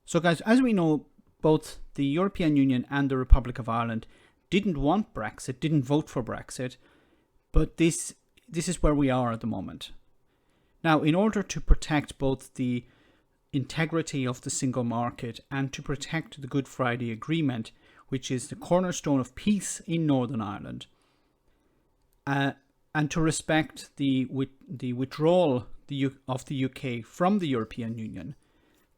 So guys, as we know, both the European Union and the Republic of Ireland didn't want Brexit, didn't vote for Brexit, but this is where we are at the moment. Now, in order to protect both the integrity of the single market and to protect the Good Friday Agreement, which is the cornerstone of peace in Northern Ireland, and to respect the withdrawal of the UK from the European Union,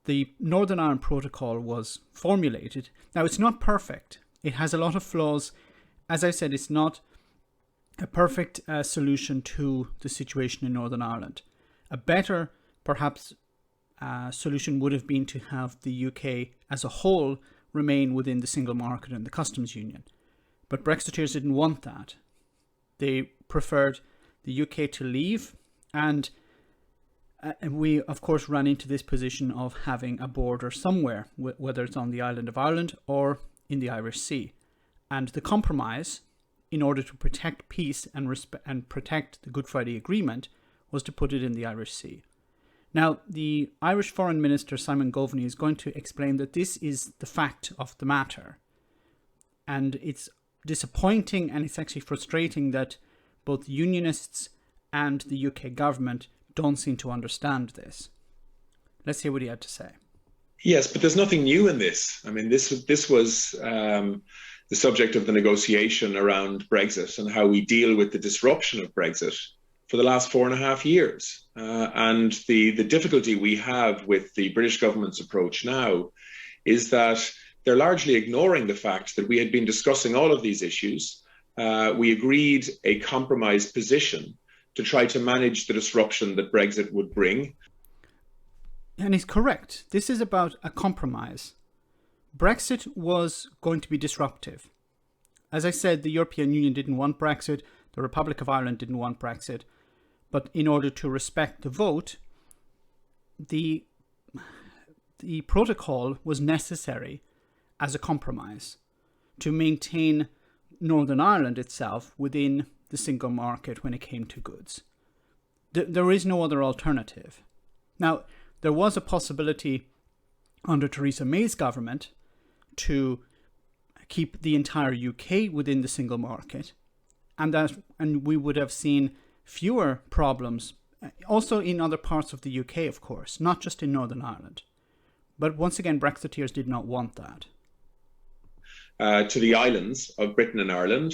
the Northern Ireland Protocol was formulated. Now, it's not perfect. It has a lot of flaws. As I said, it's not a perfect solution to the situation in Northern Ireland. A better, perhaps, solution would have been to have the UK as a whole remain within the single market and the customs union. But Brexiteers didn't want that. They preferred the UK to leave, and we, of course, ran into this position of having a border somewhere, whether it's on the island of Ireland or in the Irish Sea. And the compromise, in order to protect peace and protect the Good Friday Agreement, was to put it in the Irish Sea. Now, the Irish Foreign Minister Simon Coveney is going to explain that this is the fact of the matter. And it's disappointing and it's actually frustrating that both unionists and the UK government don't seem to understand this. Let's hear what he had to say. Yes, but there's nothing new in this. I mean, this was the subject of the negotiation around Brexit and how we deal with the disruption of Brexit for the last 4.5 years. And the difficulty we have with the British government's approach now is that they're largely ignoring the fact that we had been discussing all of these issues. We agreed a compromise position to try to manage the disruption that Brexit would bring. And he's correct. This is about a compromise. Brexit was going to be disruptive. As I said, the European Union didn't want Brexit. The Republic of Ireland didn't want Brexit. But in order to respect the vote, the protocol was necessary as a compromise to maintain Northern Ireland itself within the single market when it came to goods. There is no other alternative. Now, there was a possibility under Theresa May's government to keep the entire UK within the single market, and we would have seen fewer problems, also in other parts of the UK, of course, not just in Northern Ireland. But once again, Brexiteers did not want that. To the islands of Britain and Ireland,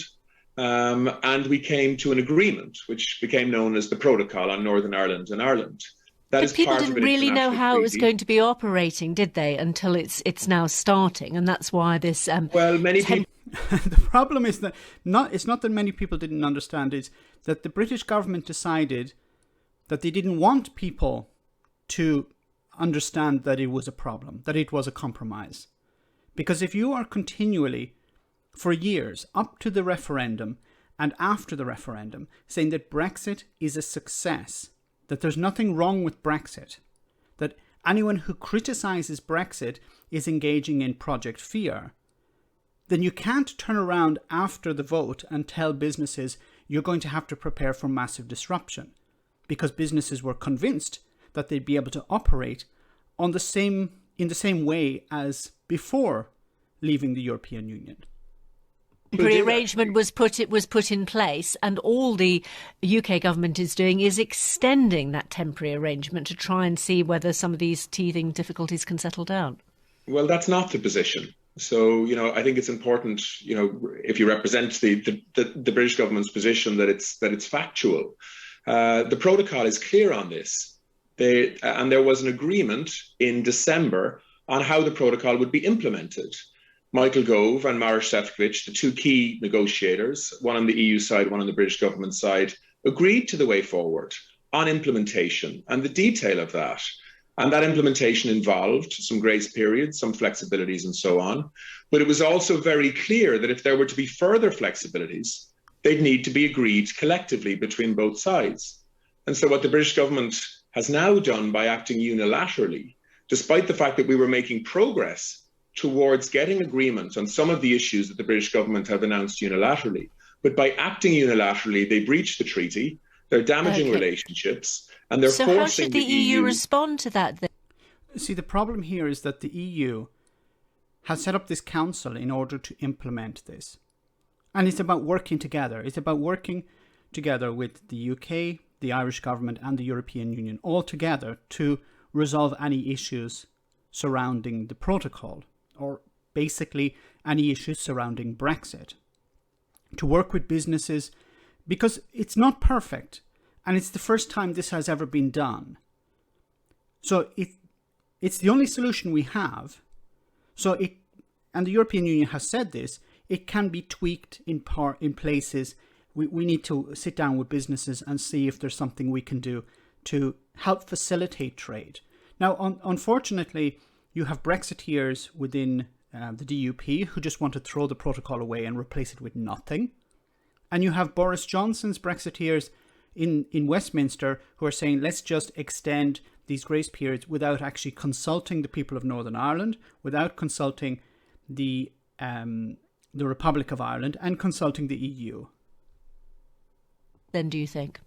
and we came to an agreement, which became known as the Protocol on Northern Ireland and Ireland. But people didn't really know how it was going to be operating, did they, until it's now starting, and that's why this... well, many people... The problem is that it's not that many people didn't understand, it's that the British government decided that they didn't want people to understand that it was a problem, that it was a compromise. Because if you are continually, for years, up to the referendum and after the referendum, saying that Brexit is a success, that there's nothing wrong with Brexit, that anyone who criticises Brexit is engaging in Project Fear, then you can't turn around after the vote and tell businesses you're going to have to prepare for massive disruption, because businesses were convinced that they'd be able to operate in the same way as before leaving the European Union. The arrangement was put in place, and all the UK government is doing is extending that temporary arrangement to try and see whether some of these teething difficulties can settle down. Well, that's not the position. So, I think it's important, if you represent the British government's position, that it's factual. The protocol is clear on this. And there was an agreement in December on how the protocol would be implemented. Michael Gove and Maroš Šefčovič, the two key negotiators, one on the EU side, one on the British government side, agreed to the way forward on implementation and the detail of that. And that implementation involved some grace periods, some flexibilities and so on. But it was also very clear that if there were to be further flexibilities, they'd need to be agreed collectively between both sides. And so what the British government has now done by acting unilaterally, despite the fact that we were making progress towards getting agreement on some of the issues that the British government have announced unilaterally, but by acting unilaterally, they breached the treaty, they're damaging relationships, and they're forcing the EU... So how should the EU respond to that then? See, the problem here is that the EU has set up this council in order to implement this. And it's about working together. It's about working together with the UK, the Irish government and the European Union all together to resolve any issues surrounding the protocol, or basically any issues surrounding Brexit. To work with businesses, because it's not perfect and it's the first time this has ever been done. So it's the only solution we have. And the European Union has said this, it can be tweaked in places. We need to sit down with businesses and see if there's something we can do to help facilitate trade. Now, unfortunately, you have Brexiteers within the DUP who just want to throw the protocol away and replace it with nothing. And you have Boris Johnson's Brexiteers in Westminster who are saying, let's just extend these grace periods without actually consulting the people of Northern Ireland, without consulting the Republic of Ireland and consulting the EU. Then do you think?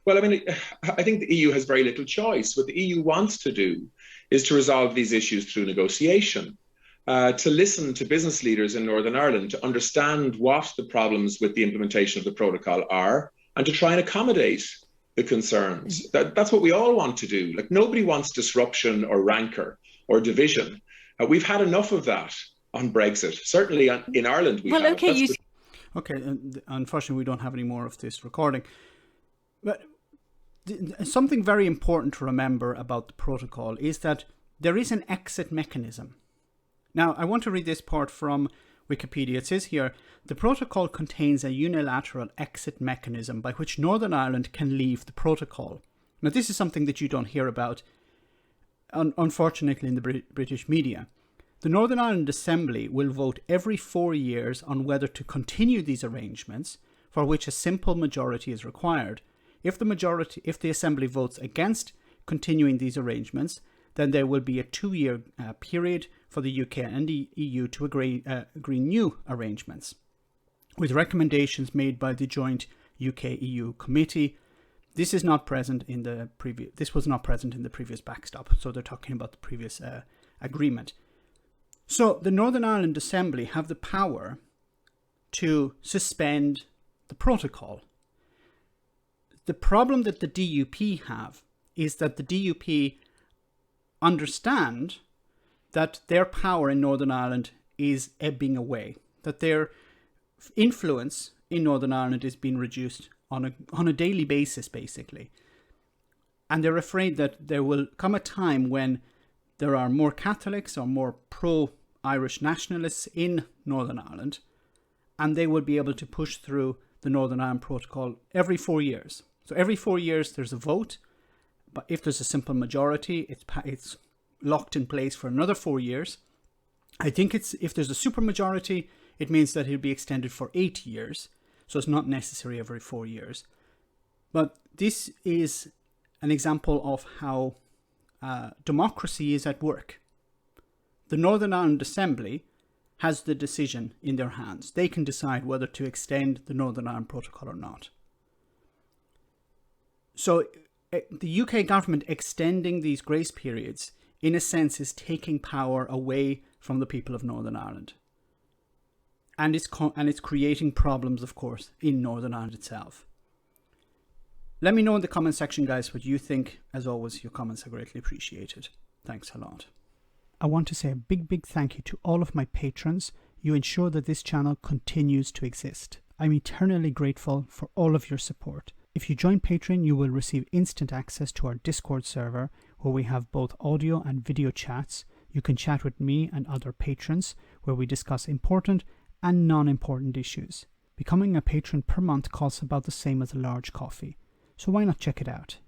Well, I mean, I think the EU has very little choice. What the EU wants to do is to resolve these issues through negotiation, to listen to business leaders in Northern Ireland, to understand what the problems with the implementation of the protocol are, and to try and accommodate the concerns. That's what we all want to do. Like, nobody wants disruption or rancor or division. We've had enough of that on Brexit. Certainly in Ireland we have. Okay, unfortunately we don't have any more of this recording. But something very important to remember about the protocol is that there is an exit mechanism. Now, I want to read this part from Wikipedia. It says here, the protocol contains a unilateral exit mechanism by which Northern Ireland can leave the protocol. Now, this is something that you don't hear about, unfortunately, in the British media. The Northern Ireland Assembly will vote every 4 years on whether to continue these arrangements, for which a simple majority is required. If the Assembly votes against continuing these arrangements, then there will be a 2-year period for the UK and the EU to agree new arrangements, with recommendations made by the joint UK-EU committee. This is not present in the previous. This was not present in the previous backstop. So they're talking about the previous agreement. So the Northern Ireland Assembly have the power to suspend the protocol. The problem that the DUP have is that the DUP understand that their power in Northern Ireland is ebbing away, that their influence in Northern Ireland is being reduced on a daily basis, basically. And they're afraid that there will come a time when there are more Catholics or more pro-Irish nationalists in Northern Ireland, and they will be able to push through the Northern Ireland Protocol every 4 years. So every 4 years there's a vote, but if there's a simple majority, it's locked in place for another 4 years. I think if there's a supermajority, it means that it'll be extended for 8 years. So it's not necessary every 4 years. But this is an example of how democracy is at work. The Northern Ireland Assembly has the decision in their hands. They can decide whether to extend the Northern Ireland Protocol or not. So the UK government extending these grace periods, in a sense, is taking power away from the people of Northern Ireland. And it's creating problems, of course, in Northern Ireland itself. Let me know in the comment section, guys, what you think. As always, your comments are greatly appreciated. Thanks a lot. I want to say a big thank you to all of my patrons. You ensure that this channel continues to exist. I'm eternally grateful for all of your support. If you join Patreon, you will receive instant access to our Discord server, where we have both audio and video chats. You can chat with me and other patrons, where we discuss important and non-important issues. Becoming a patron per month costs about the same as a large coffee, so why not check it out?